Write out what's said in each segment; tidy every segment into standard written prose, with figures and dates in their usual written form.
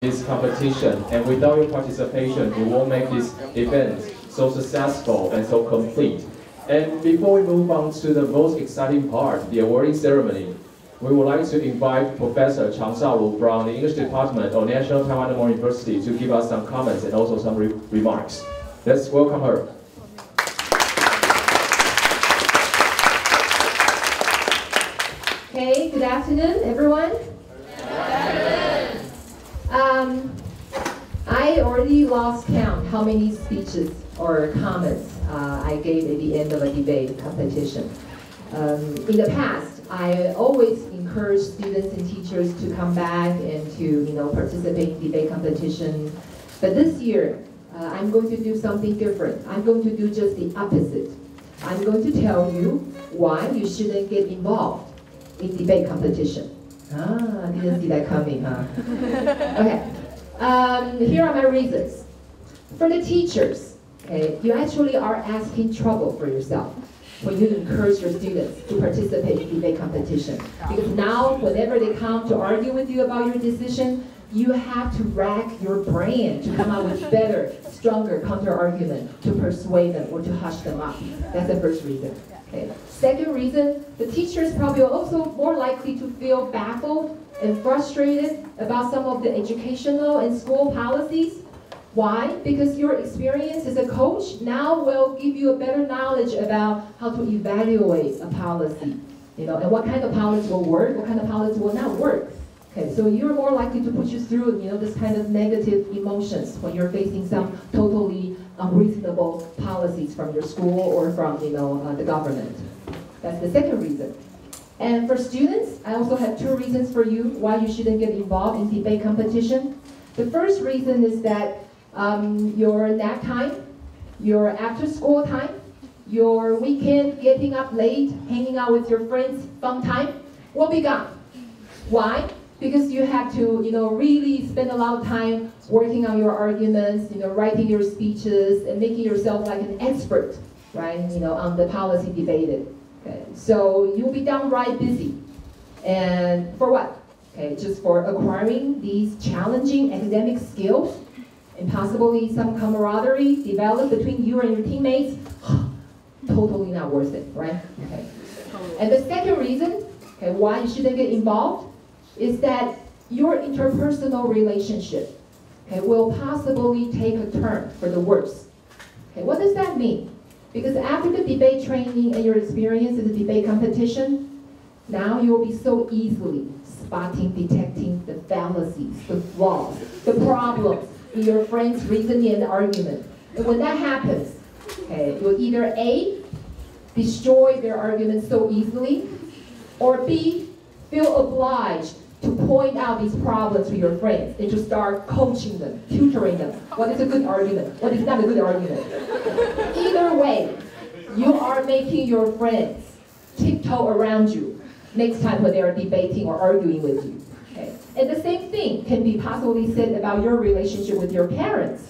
this competition, and without your participation, we won't make this event so successful and so complete. And before we move on to the most exciting part, the awarding ceremony, we would like to invite Professor Chang Xiaolu from the English Department of National Taiwan University to give us some comments and also some remarks. Let's welcome her. Okay, good afternoon, everyone. I already lost count how many speeches or comments I gave at the end of a debate competition. In the past, I always encourage students and teachers to come back and to participate in debate competition. But this year, I'm going to do something different. I'm going to do just the opposite. I'm going to tell you why you shouldn't get involved in debate competition. I didn't see that coming, huh? Okay. Here are my reasons. For the teachers, okay, you actually are asking trouble for yourself when you encourage your students to participate in debate competition. Because now, whenever they come to argue with you about your decision, you have to rack your brain to come up with better, stronger counter-argument to persuade them or to hush them up. That's the first reason. Okay. Second reason, the teachers probably are also more likely to feel baffled and frustrated about some of the educational and school policies. Why? Because your experience as a coach now will give you a better knowledge about how to evaluate a policy, and what kind of policy will work, what kind of policy will not work. Okay, so you're more likely to put you through, this kind of negative emotions when you're facing some totally unreasonable policies from your school or from, the government. That's the second reason. And for students, I also have two reasons for you why you shouldn't get involved in debate competition. The first reason is that your nap time, your after-school time, your weekend getting up late, hanging out with your friends, fun time, will be gone. Why? Because you have to, really spend a lot of time working on your arguments, writing your speeches, and making yourself like an expert, right? On the policy debated. Okay, so you'll be downright busy. And for what? Okay, just for acquiring these challenging academic skills and possibly some camaraderie developed between you and your teammates. Totally not worth it, right? Okay. And the second reason, okay, why you shouldn't get involved is that your interpersonal relationship, okay, will possibly take a turn for the worse. Okay, what does that mean? Because after the debate training and your experience in the debate competition, now you will be so easily spotting, detecting the fallacies, the flaws, the problems in your friend's reasoning and argument. And when that happens, okay, you'll either A, destroy their argument so easily, or B, feel obliged to point out these problems to your friends and to start coaching them, tutoring them. What is a good argument? What is not a good argument? Either way, you are making your friends tiptoe around you next time when they are debating or arguing with you. Okay? And the same thing can be possibly said about your relationship with your parents.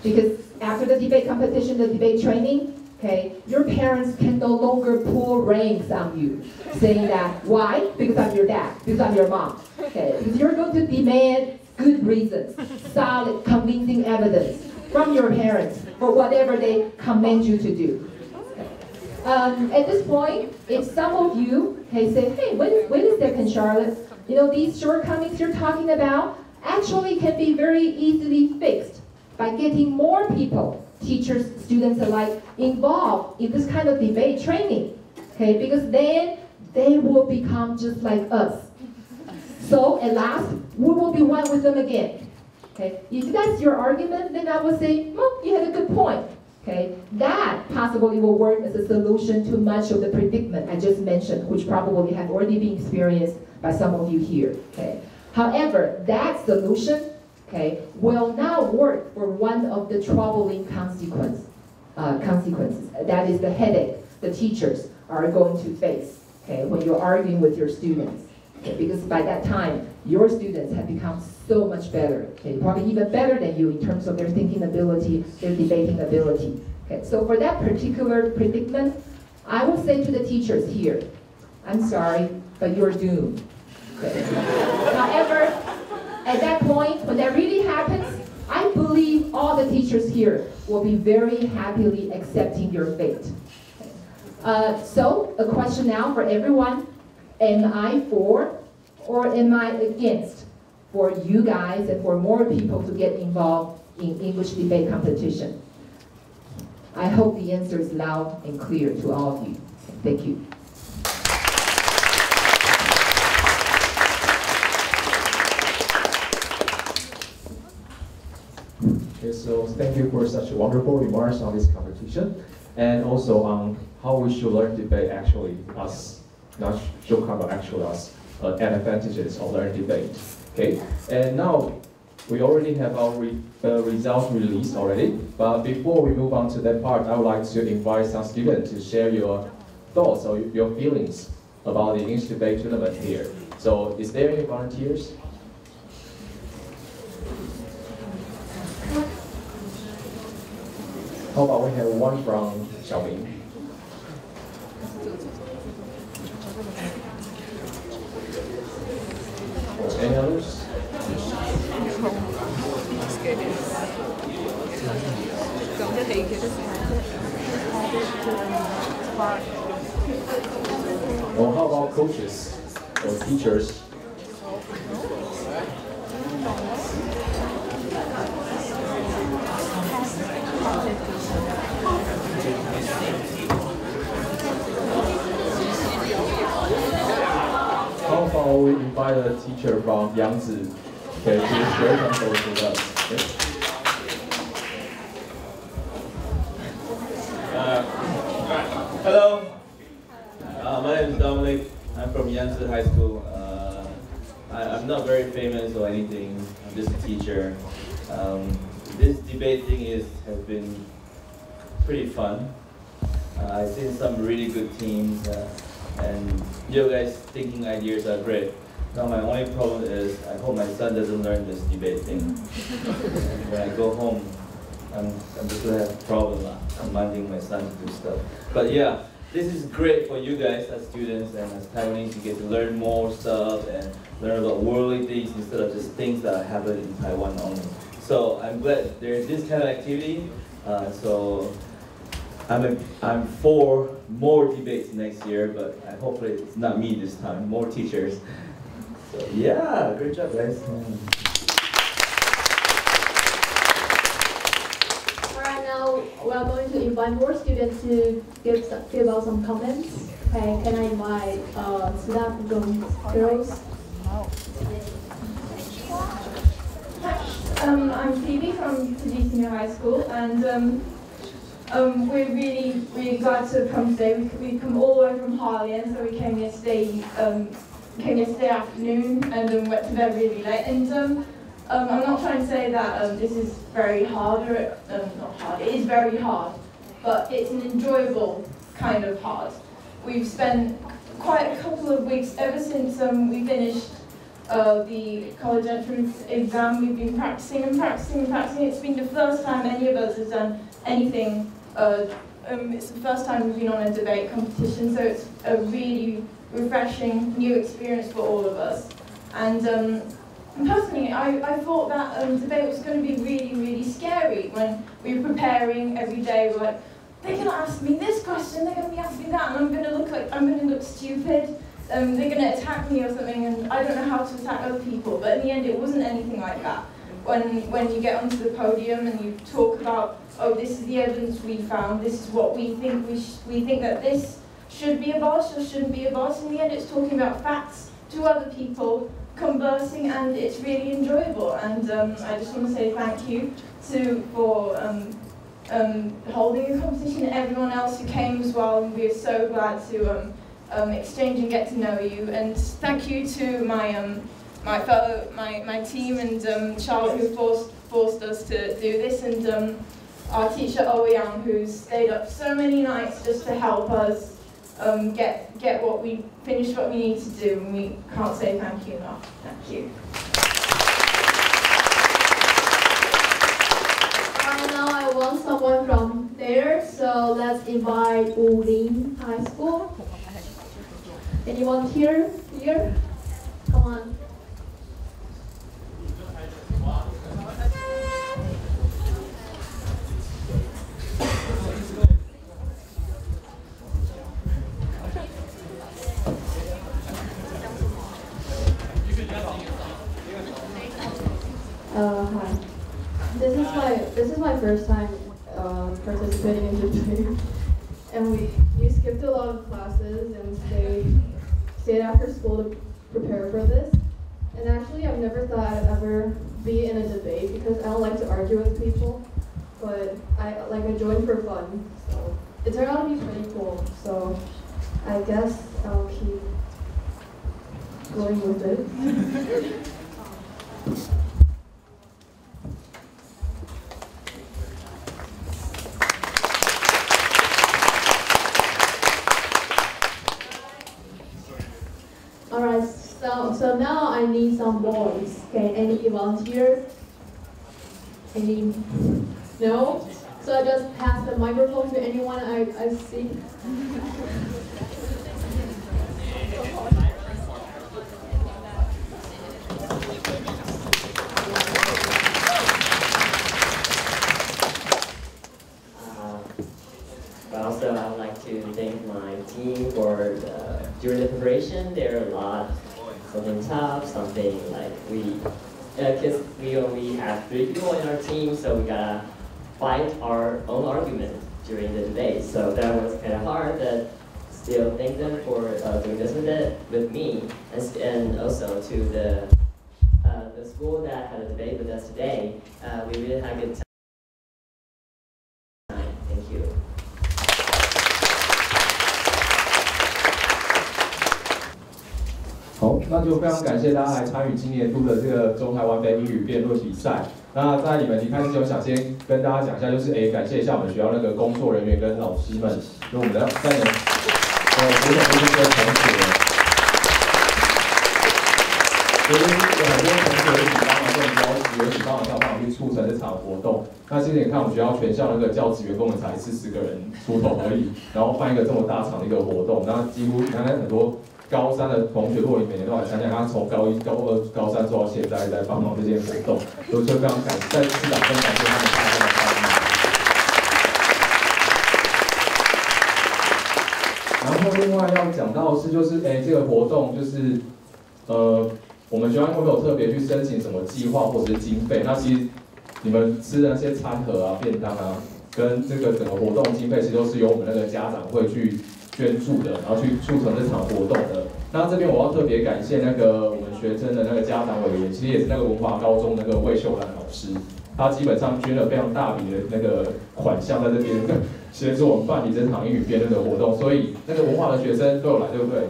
Because after the debate competition, the debate training, okay, your parents can no longer pull ranks on you, saying that, why? Because I'm your dad, because I'm your mom. Okay, because you're going to demand good reasons, solid, convincing evidence from your parents for whatever they command you to do. At this point, if some of you say, hey, wait a second, Charlotte, these shortcomings you're talking about actually can be very easily fixed by getting more people, teachers, students alike, involved in this kind of debate training, okay? Because then they will become just like us. So at last, we will be one with them again, okay? If that's your argument, then I would say, well, you had a good point, okay? That possibly will work as a solution to much of the predicament I just mentioned, which probably have already been experienced by some of you here, okay? However, that solution, okay, will not work for one of the troubling consequences. That is the headache the teachers are going to face, okay, when you're arguing with your students. Okay, because by that time, your students have become so much better, okay, probably even better than you in terms of their thinking ability, their debating ability. Okay, so for that particular predicament, I will say to the teachers here, I'm sorry, but you're doomed. Okay. However, At that point, when that really happens, I believe all the teachers here will be very happily accepting your fate. So, a question now for everyone. Am I for or am I against for you guys and for more people to get involved in English debate competition? I hope the answer is loud and clear to all of you. Thank you. Okay, so thank you for such wonderful remarks on this competition, and also on how we should learn debate actually as, not shortcut, actually as advantages of learning debate. Okay, and now we already have our results released already, but before we move on to that part, I would like to invite some students to share your thoughts or your feelings about the English debate tournament here. So is there any volunteers? How about we have one from Xiaoming? Any others? Or how about coaches or teachers? How about we invite a teacher from Yangtze to share some thoughts with us? Okay? Hello, my name is Dominic. I'm from Yangtze High School. I'm not very famous or anything. I'm just a teacher. This debate thing has been pretty fun. I've seen some really good teams, and you guys thinking ideas are great. Now my only problem is I hope my son doesn't learn this debate thing. When I go home, I'm just gonna have a problem commanding my son to do stuff. But yeah, this is great for you guys as students and as Taiwanese. You get to learn more stuff and learn about worldly things instead of just things that happen in Taiwan only. So I'm glad there's this kind of activity. So I'm for more debates next year, but hopefully it's not me this time. More teachers. So yeah, great job, guys. We are going to invite more students to give out some comments. Okay, can I invite staff girls? I'm Phoebe from Taiwan Senior High School, and we're really glad to come today. We come all the way from Harlem, so we came yesterday afternoon and went to bed really late. And I'm not trying to say that this is very hard, or not hard. It is very hard, but it's an enjoyable kind of hard. We've spent quite a couple of weeks ever since we finished the college entrance exam. We've been practicing and practicing and practicing. It's been the first time any of us has done anything. It's the first time we've been on a debate competition, so it's a really refreshing new experience for all of us. And personally, I thought that debate was going to be really scary. When we were preparing every day, we're like, they're going to ask me this question, they're going to be asking that, and I'm going to look stupid. They're going to attack me or something, and I don't know how to attack other people. But in the end, it wasn't anything like that. When you get onto the podium and you talk about, oh, this is the evidence we found, this is what we think we think that this should be abolished or shouldn't be abolished. In the end, it's talking about facts to other people, conversing, and it's really enjoyable. And I just want to say thank you for holding the competition, and everyone else who came as well. And we are so glad to exchange and get to know you. And thank you to my team and Charlotte, who forced us to do this, and our teacher Ouyang, who's stayed up so many nights just to help us get what we finish what we need to do, and we can't say thank you enough. Thank you. Right now I want someone from there, so let's invite Wulin High School. Anyone here? Come on. Hi. This is my first time participating in debate, and we skipped a lot of classes and stayed after school to prepare for this. And actually, I've never thought I'd ever be in a debate because I don't like to argue with people, but I joined for fun. So it turned out to be pretty cool. So I guess I'll keep going with it. Alright, so now I need some boys. Okay, any volunteers? Any? No? So I just pass the microphone to anyone I see. But also, I would like to thank my team for during the preparation. There are a lot, something tough, something like because we only have 3 people in our team, so we gotta fight our own argument during the debate. So that was kind of hard, but still thank them for doing this with me, and also to the school that had a debate with us today. We really had a good time. Thank you. 好，那就非常感谢大家来参与今年度的这个中台湾杯英语辩论比赛。那在你们离开之前，我想先跟大家讲一下，就是感谢一下我们学校那个工作人员跟老师们，就我们的在你们辅导部这些同学，其实有很多同学一起帮忙做邀请，一起帮忙去促成这场活动。那其实你看，我们学校全校那个教职员工们才40个人出头而已，然后办一个这么大场的一个活动，那几乎你看很多。 高三的同学，如果你每年都来参加，他从高1、高2、高3做到现在，在帮忙这件活动，所以就非常感谢，在市长分感谢他们大家的参与。然后另外要讲到的是，就是这个活动就是我们学校会没有特别去申请什么计划或者是经费，那其实你们吃的那些餐盒啊、便当啊，跟这个整个活动经费，其实都是由我们那个家长会去。 捐助的，然后去促成这场活动的。那这边我要特别感谢那个我们学生的那个家长委员，其实也是那个文华高中那个魏秀兰老师，他基本上捐了非常大笔的那个款项在这边协助我们办理这场英语辩论的活动，所以那个文华的学生都有来，对不对？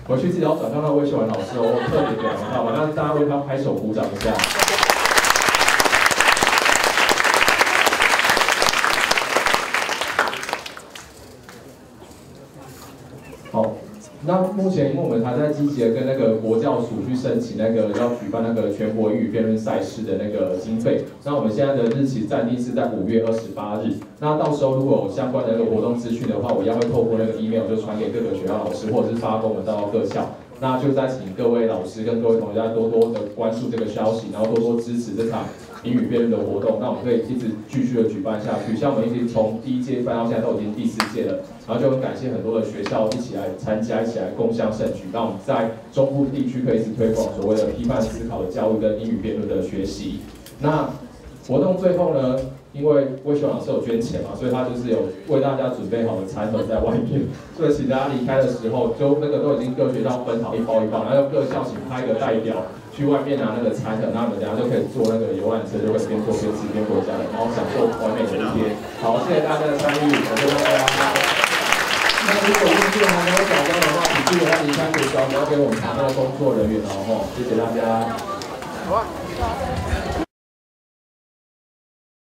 回去自己要转向那魏秀兰老师哦，我特别表扬他嘛，那大家为他拍手鼓掌一下。 好，那目前因为我们还在积极的跟那个国教署去申请那个要举办那个全国英语辩论赛事的那个经费，那我们现在的日期暂定是在5月28日。那到时候如果有相关的那个活动资讯的话，我一样会透过那个 email 就传给各个学校老师，或者是发公文到各校。那就再请各位老师跟各位同学多多的关注这个消息，然后多多支持这场英语辩论的活动。那我们可以一直继续的举办下去，像我们已经从第1届办到现在都已经第4届了。 然后就很感谢很多的学校一起来参加，一起来共襄盛举，让我们在中部地区可以一直推广所谓的批判思考的教育跟英语辩论的学习。那活动最后呢，因为魏学老师有捐钱嘛，所以他就是有为大家准备好的餐盒在外面，所以请大家离开的时候，就那个都已经各学校分好一包一包，然后各校请派一个代表去外面拿那个餐盒，那你们等下就可以坐那个游览车，就可以边坐边吃边回家了，然后享受完美的一天。好，谢谢大家的参与，我谢谢大家。 那如果运气还没有找到的话，请记得要离开学校，不要给我们旁边的工作人员哦，谢谢大家。好啊。